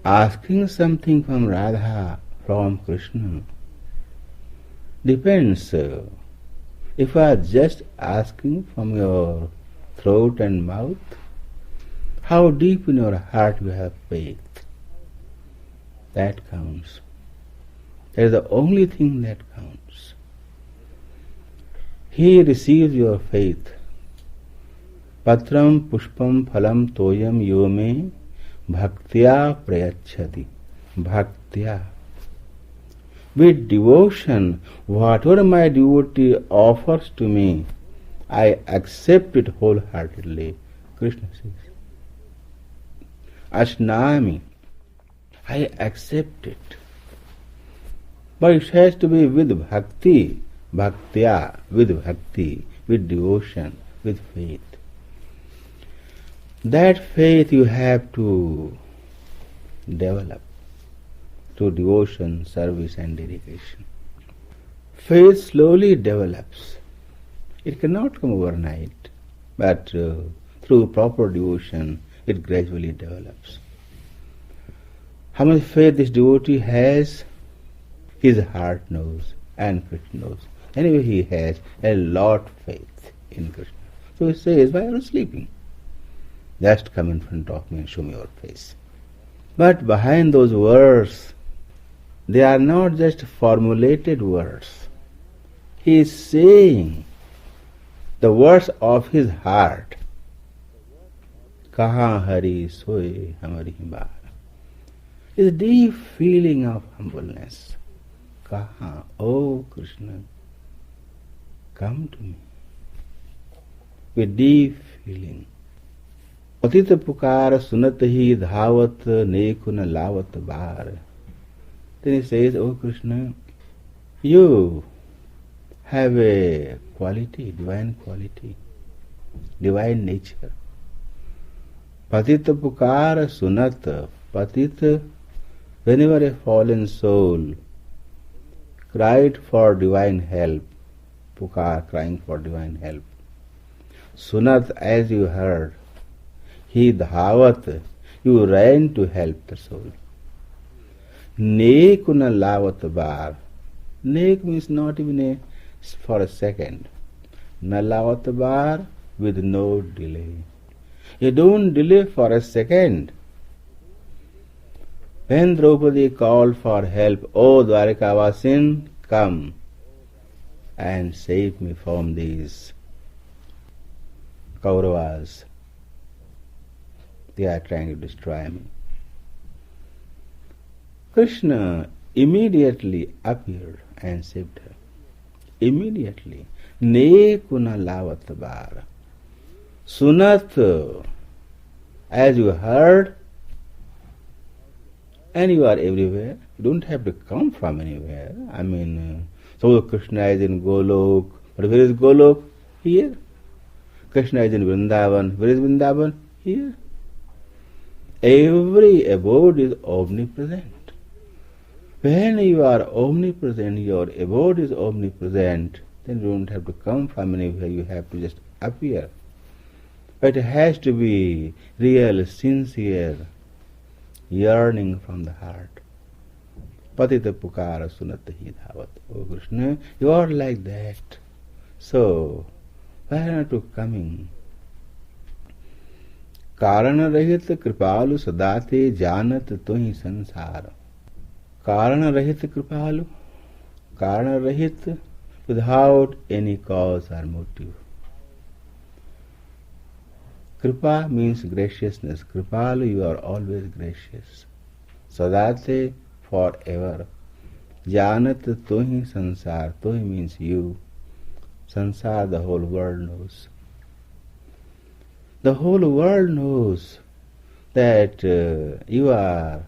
asking something from Radha, from Krishna, depends. If you are just asking from your throat and mouth, how deep in your heart you have faith. That counts. That is the only thing that counts. He receives your faith. Patram pushpam phalam toyam yome bhaktya prayachati. Bhaktya. With devotion, whatever my devotee offers to me, I accept it wholeheartedly. Krishna says. Ashnami. I accept it. But it has to be with bhakti, bhaktya, with bhakti, with devotion, with faith. That faith you have to develop through devotion, service and dedication. Faith slowly develops. It cannot come overnight, but through proper devotion, it gradually develops. How much faith this devotee has, his heart knows and Krishna knows. Anyway, he has a lot of faith in Krishna. So he says, why are you sleeping? Just come in front of me and show me your face. But behind those words, they are not just formulated words. He is saying the words of his heart. Kaha hari soye hamari bar. Is a deep feeling of humbleness. Kaha, oh Krishna, come to me. With deep feeling. पतित पुकार सुनत ही धावत नेकुन लावत बार. Then he says, oh Krishna, you have a quality, divine nature. Patit pukar sunat. Patit, whenever a fallen soul cried for divine help, pukar, crying for divine help, sunat, as you heard, he dhavat, you ran to help the soul. Nekuna lavat bar. Nek means not even for a second. Nalavat bar, with no delay. You don't delay for a second. When Draupadi called for help, O Dwarikavasin, come and save me from these Kauravas. They are trying to destroy me. Krishna immediately appeared and saved her. Immediately. Nekuna lavat bar. Sunat, as you heard, and you are everywhere. You don't have to come from anywhere. So Krishna is in Golok. But where is Golok? Here. Krishna is in Vrindavan. Where is Vrindavan? Here. Every abode is omnipresent. When you are omnipresent, your abode is omnipresent, then you don't have to come from anywhere, you have to just appear. But it has to be real, sincere yearning from the heart. Patita pukara sunat hi dhavat. Oh Krishna, you are like that. So, why not you coming? कारण रहित कृपालु सदाते जानत तुहि संसार. कारण रहित कृपालु, कारण रहित, without any cause or motive. Kripa means graciousness. Kripalu, you are always gracious. Sadate, forever. Janat tuhi sansar. Tuhi means you. Sansar, the whole world knows. The whole world knows that you are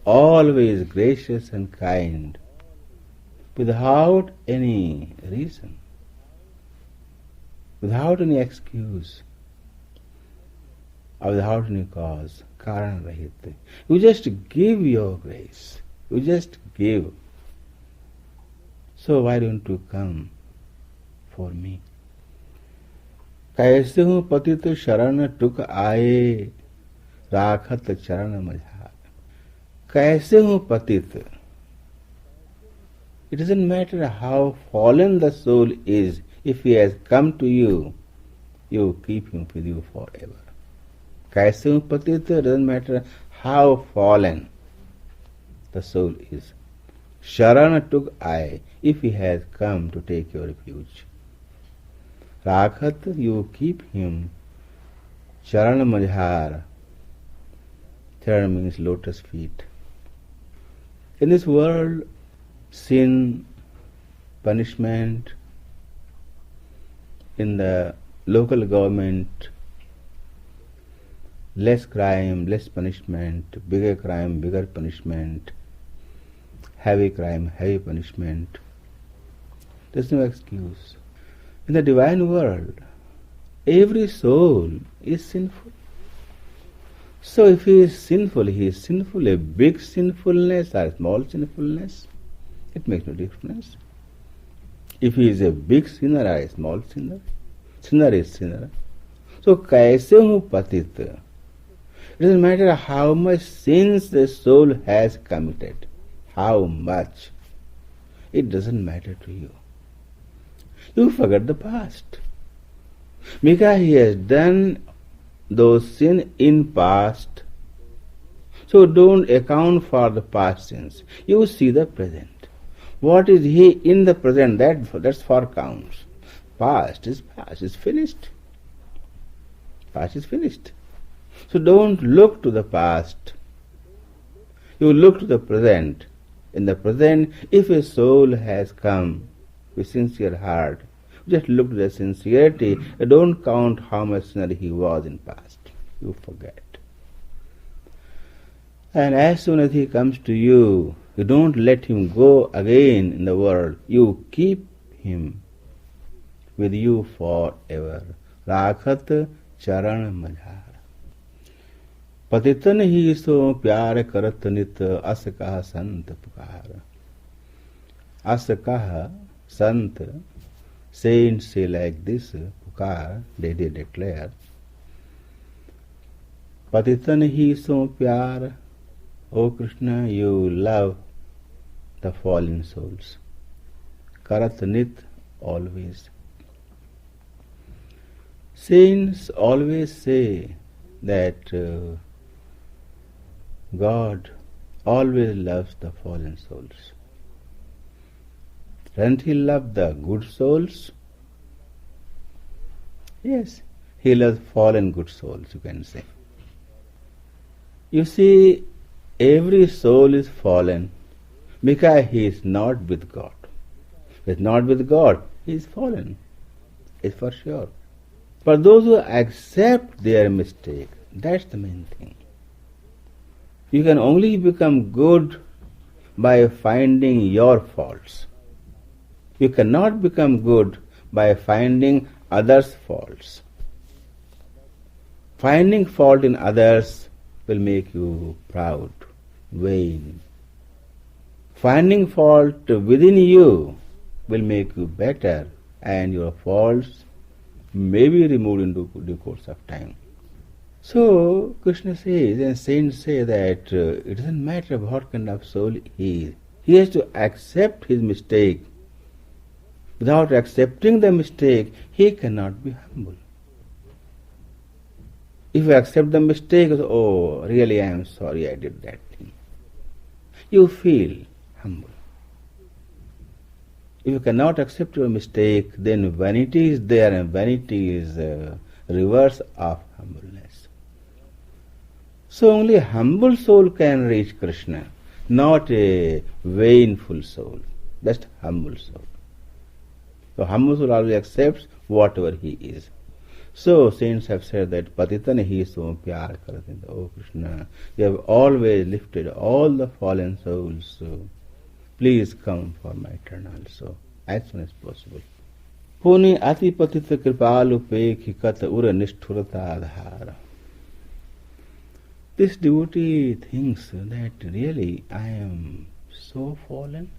always gracious and kind without any reason, without any excuse, or without any cause. Karana rahit. You just give your grace. You just give. So why don't you come for me? कैसे हूँ पतित शरण टुक आए राखत चरण मझार. कैसे हूँ पतित. It doesn't matter how fallen the soul is, if he has come to you, you keep him with you forever. कैसे हूँ पतित, doesn't matter how fallen the soul is. Sharan took I, if he has come to take your refuge. Rakhat, you keep him. Charan Majhar. Charan means lotus feet. In this world, sin, punishment, in the local government, less crime, less punishment, bigger crime, bigger punishment, heavy crime, heavy punishment. There's no excuse. In the divine world, every soul is sinful. So if he is sinful, a big sinfulness or a small sinfulness, it makes no difference. If he is a big sinner or a small sinner, sinner is sinner. So kaise hu patit? It doesn't matter how much sins the soul has committed, how much. It doesn't matter to you. You forget the past. Because he has done those sins in past. So don't account for the past sins. You see the present. What is he in the present? That's for counts. Past is finished. Past is finished. So don't look to the past. You look to the present. In the present, if a soul has come with sincere heart, just look to the sincerity. Don't count how much sinner he was in past. You forget. And as soon as he comes to you, you don't let him go again in the world. You keep him with you forever. Rakhat charan majhar. पतितन ही सो प्यार करत नित अस कहा संत पुकार. अस कहा sant, saints say like this, pukar, they declare. Patitan hi so pyar, O Krishna, you love the fallen souls. Karat nit, always. Saints always say that God always loves the fallen souls. Doesn't he love the good souls? Yes, he loves fallen good souls, you can say. You see, every soul is fallen because he is not with God. If he is not with God, he is fallen. It's for sure. For those who accept their mistake, that's the main thing. You can only become good by finding your faults. You cannot become good by finding others' faults. Finding fault in others will make you proud, vain. Finding fault within you will make you better, and your faults may be removed in due course of time. So Krishna says, and saints say that it doesn't matter what kind of soul he is. He has to accept his mistake. Without accepting the mistake, he cannot be humble. If you accept the mistake, oh, really I am sorry I did that thing, you feel humble. If you cannot accept your mistake, then vanity is there, and vanity is reverse of humbleness. So only a humble soul can reach Krishna, not a vainful soul. That's humble soul. So humble soul always accepts whatever he is. So saints have said that Patitan hi so pyar karatin. Oh Krishna, you have always lifted all the fallen souls. So please come for my eternal soul as soon as possible. Puni ati patita kripalu pekhikat ura nishthurata adhara. This devotee thinks that really I am so fallen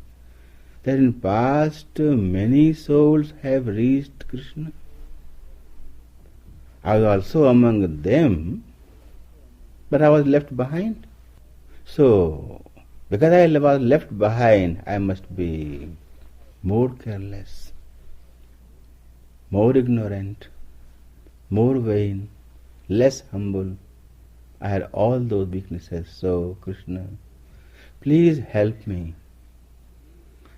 that in past many souls have reached Krishna. I was also among them, but I was left behind. So, because I was left behind, I must be more careless, more ignorant, more vain, less humble. I had all those weaknesses. So, Krishna, please help me.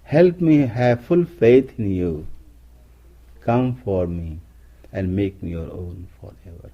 Help me have full faith in you. Come for me and make me your own forever.